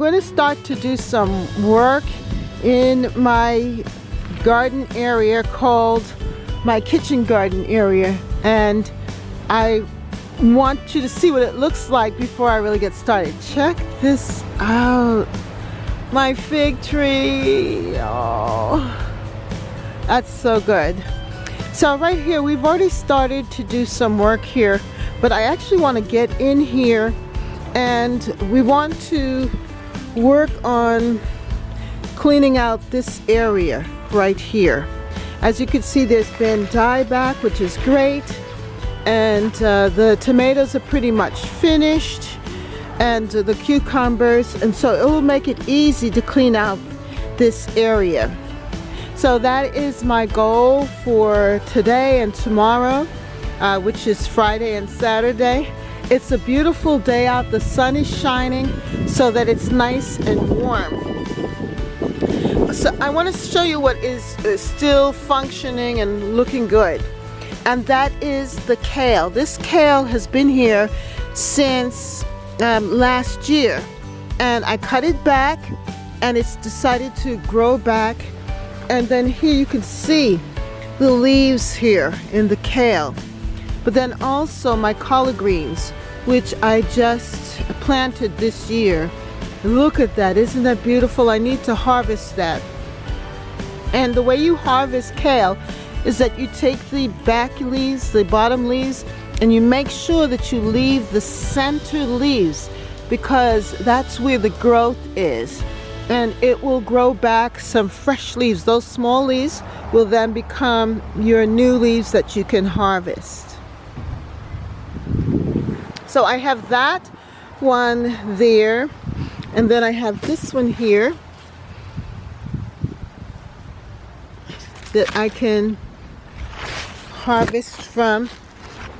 I'm going to start to do some work in my garden area called my kitchen garden area, and I want you to see what it looks like before I really get started. Check this out. My fig tree. Oh, that's so good. So right here we've already started to do some work here, but I actually want to get in here and we want to work on cleaning out this area right here. As you can see, there's been dieback, which is great, and the tomatoes are pretty much finished, and the cucumbers, and so it will make it easy to clean out this area. So that is my goal for today and tomorrow, which is Friday and Saturday. It's a beautiful day out. The sun is shining so that it's nice and warm. So I want to show you what is still functioning and looking good. And that is the kale. This kale has been here since last year. And I cut it back and it's decided to grow back. And then here you can see the leaves here in the kale. But then also my collard greens, which I just planted this year. Look at that, isn't that beautiful? I need to harvest that. And the way you harvest kale is that you take the back leaves, the bottom leaves, and you make sure that you leave the center leaves, because that's where the growth is. And it will grow back some fresh leaves. Those small leaves will then become your new leaves that you can harvest. So I have that one there, and then I have this one here that I can harvest from,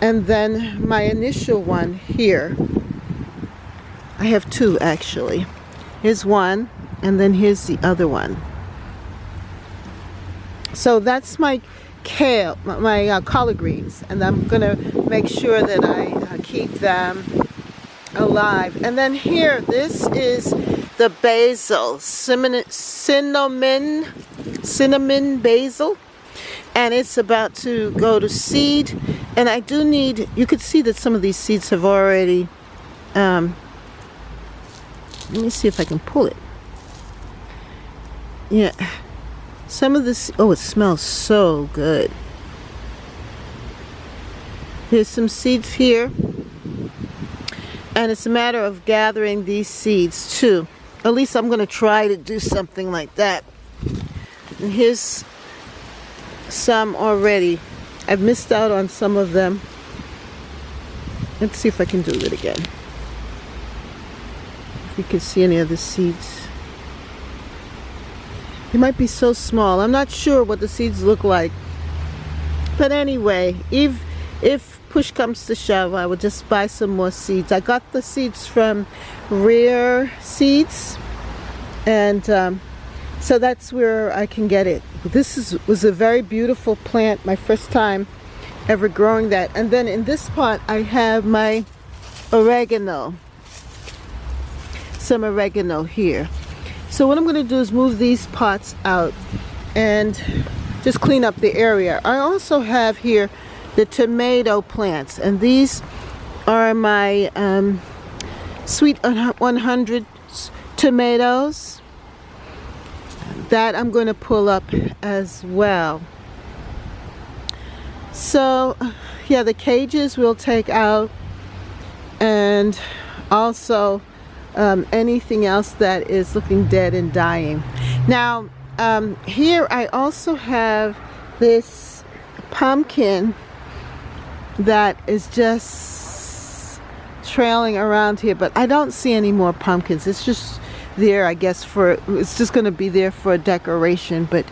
and then my initial one here. I have two actually. Here's one, and then here's the other one. So that's my kale, my collard greens, and I'm gonna make sure that I keep them alive. And then here, this is the basil, cinnamon basil, and it's about to go to seed. And I do need, you could see that some of these seeds have already, let me see if I can pull it. Yeah, some of this, oh, it smells so good. There's some seeds here, and it's a matter of gathering these seeds too. At least I'm going to try to do something like that. And here's some already. I've missed out on some of them. Let's see if I can do it again. If you can see any of the seeds. They might be so small. I'm not sure what the seeds look like. But anyway, if push comes to shove, I will just buy some more seeds. I got the seeds from Rare Seeds, and so that's where I can get it. This was a very beautiful plant, my first time ever growing that. And then in this pot I have my oregano, some oregano here. So what I'm going to do is move these pots out and just clean up the area. I also have here the tomato plants, and these are my Sweet 100 tomatoes that I'm going to pull up as well. So yeah, the cages we'll take out, and also anything else that is looking dead and dying. Now here I also have this pumpkin that is just trailing around here, but I don't see any more pumpkins. It's just there, I guess, it's just going to be there for a decoration, but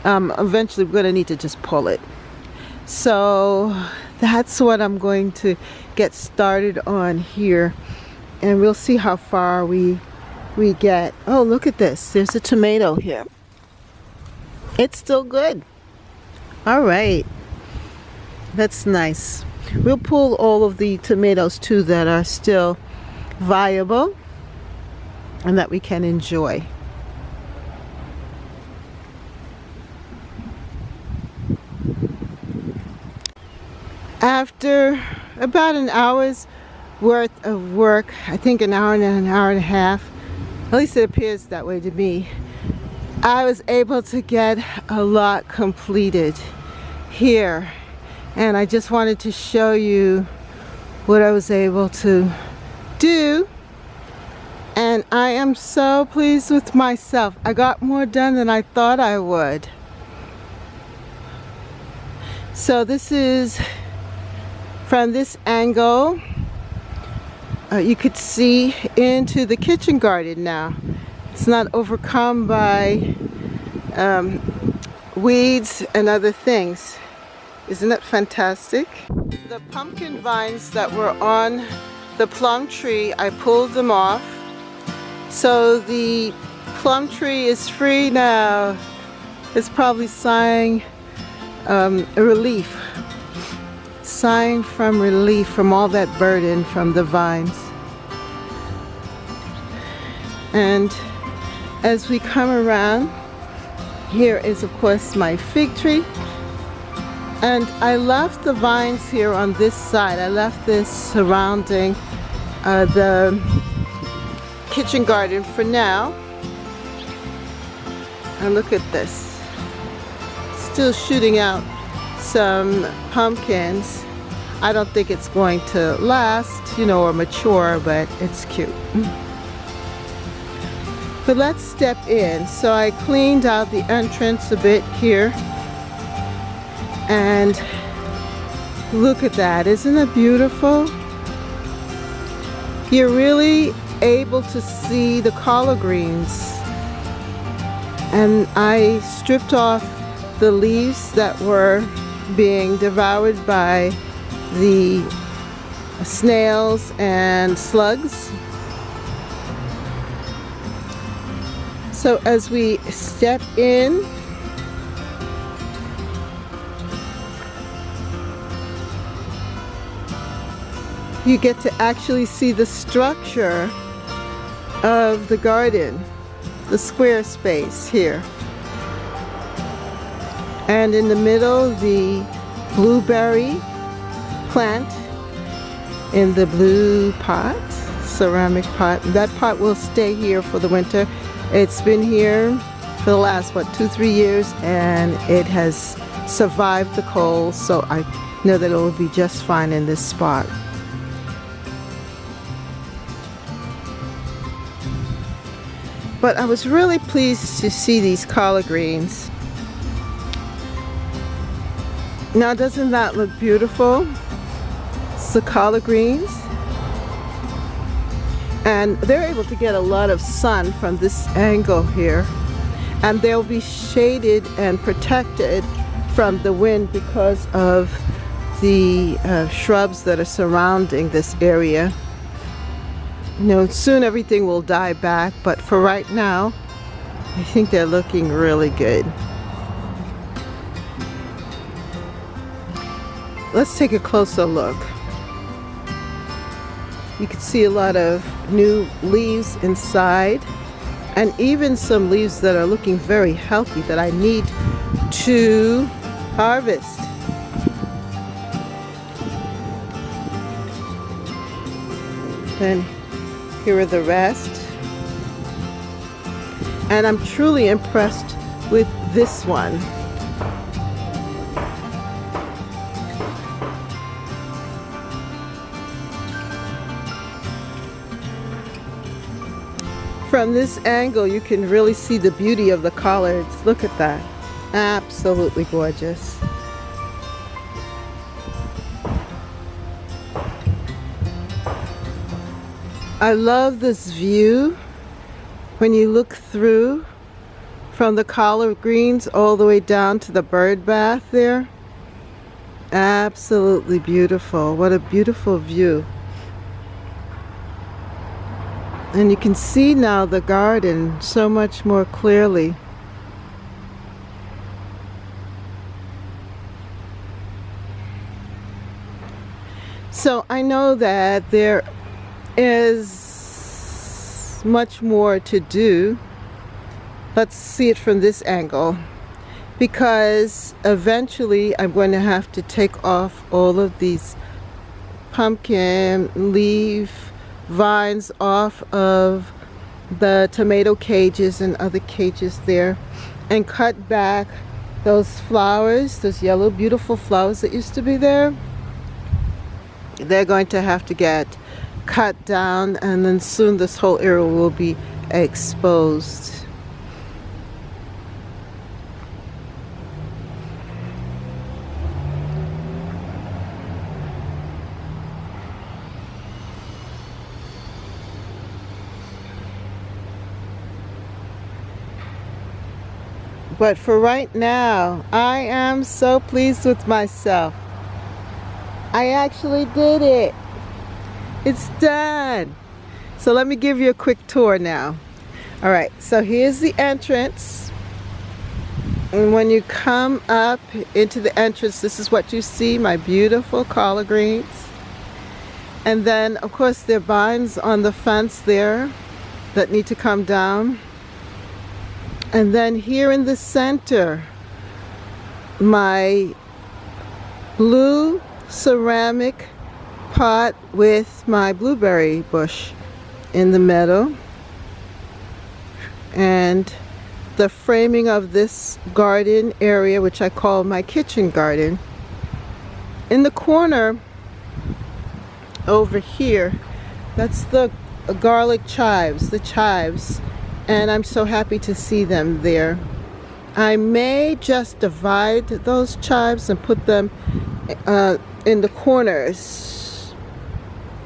eventually we're going to need to just pull it. So that's what I'm going to get started on here, and we'll see how far we get. Oh, look at this. There's a tomato here. It's still good. All right. That's nice. We'll pull all of the tomatoes too that are still viable. and that we can enjoy. After about an hour's worth of work, I think an hour and a half, at least it appears that way to me, I was able to get a lot completed here, and I just wanted to show you what I was able to do, and I am so pleased with myself. I got more done than I thought I would. So this is from this angle. You could see into the kitchen garden now. It's not overcome by weeds and other things. Isn't that fantastic? The pumpkin vines that were on the plum tree, I pulled them off. So the plum tree is free now. It's probably sighing relief. Sighing from relief from all that burden from the vines. And as we come around, here is of course my fig tree. And I left the vines here on this side. I left this surrounding the kitchen garden for now. And look at this. Still shooting out some pumpkins. I don't think it's going to last, you know, or mature, but it's cute. But let's step in. So I cleaned out the entrance a bit here. And look at that. Isn't it beautiful? You're really able to see the collard greens. And I stripped off the leaves that were being devoured by the snails and slugs. So as we step in, you get to actually see the structure of the garden, the square space here. And in the middle, the blueberry plant in the blue pot, ceramic pot. That pot will stay here for the winter. It's been here for the last, 2-3 years, and it has survived the cold, so I know that it will be just fine in this spot. But I was really pleased to see these collard greens. Now, doesn't that look beautiful? It's the collard greens. And they're able to get a lot of sun from this angle here. And they'll be shaded and protected from the wind because of the shrubs that are surrounding this area. You know, soon everything will die back, but for right now, I think they're looking really good. Let's take a closer look. You can see a lot of new leaves inside, and even some leaves that are looking very healthy that I need to harvest. And here are the rest. And I'm truly impressed with this one. From this angle, you can really see the beauty of the collards. Look at that. Absolutely gorgeous. I love this view when you look through from the collard greens all the way down to the bird bath there. Absolutely beautiful. What a beautiful view. And you can see now the garden so much more clearly. So I know that there is there's much more to do. Let's see it from this angle, because eventually I'm going to have to take off all of these pumpkin leaf vines off of the tomato cages and other cages there, and cut back those flowers, those yellow beautiful flowers that used to be there. They're going to have to get cut down, and then soon this whole area will be exposed. But for right now, I am so pleased with myself. I actually did it. It's done. So let me give you a quick tour now. All right, so here's the entrance. And when you come up into the entrance, this is what you see, my beautiful collard greens. And then, of course, there are vines on the fence there that need to come down. And then here in the center, my blue ceramic pot with my blueberry bush in the middle. And the framing of this garden area, which I call my kitchen garden. In the corner over here, that's the garlic chives, the chives. And I'm so happy to see them there. I may just divide those chives and put them in the corners,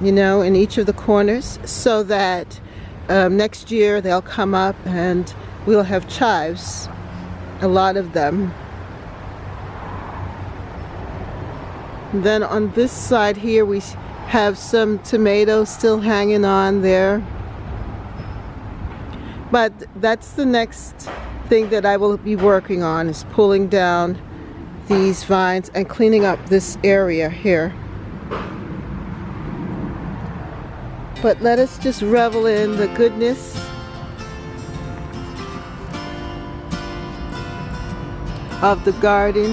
you know, in each of the corners, so that next year they'll come up and we'll have chives, a lot of them. And then on this side here we have some tomatoes still hanging on there. But that's the next thing that I will be working on, is pulling down these vines and cleaning up this area here. But let us just revel in the goodness of the garden.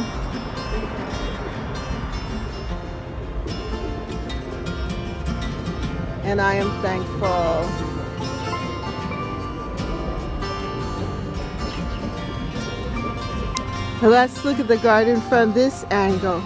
And I am thankful. Let's look at the garden from this angle.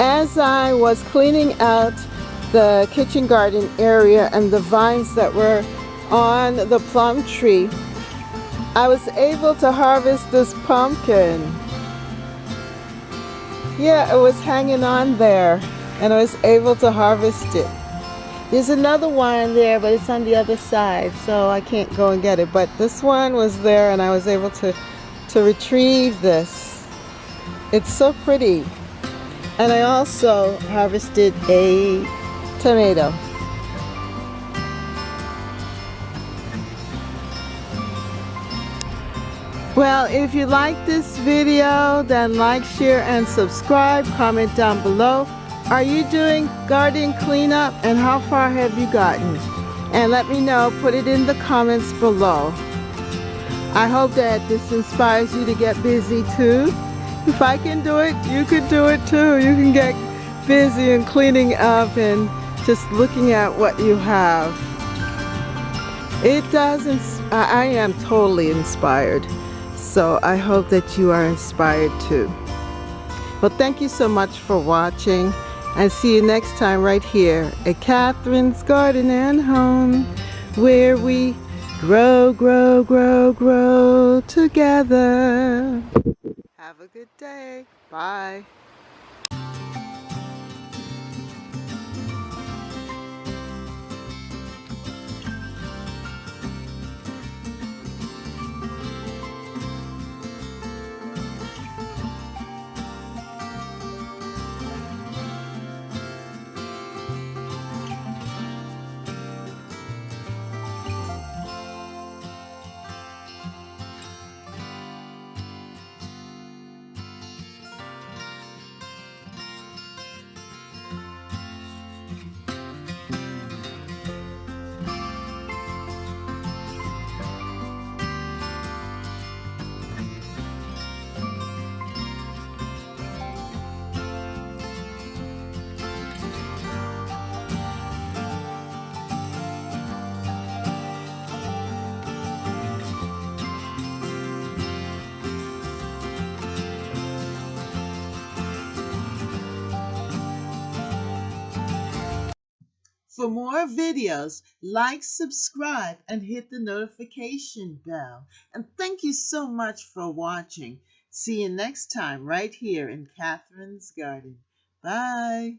As I was cleaning out the kitchen garden area and the vines that were on the plum tree, I was able to harvest this pumpkin. Yeah, it was hanging on there and I was able to harvest it. There's another one there, but it's on the other side, so I can't go and get it. But this one was there, and I was able to retrieve this. It's so pretty. And I also harvested a tomato. Well, if you like this video, then like, share, and subscribe. Comment down below. Are you doing garden cleanup, and how far have you gotten? And let me know. Put it in the comments below. I hope that this inspires you to get busy too. If I can do it, you can do it too. You can get busy and cleaning up and just looking at what you have. It does. I am totally inspired. So I hope that you are inspired too. Well, thank you so much for watching, and see you next time right here at Catherine's Garden and Home, where we grow, grow, grow, grow together. Have a good day. Bye. For more videos, like, subscribe, and hit the notification bell. And thank you so much for watching. See you next time right here in Catherine's Garden. Bye.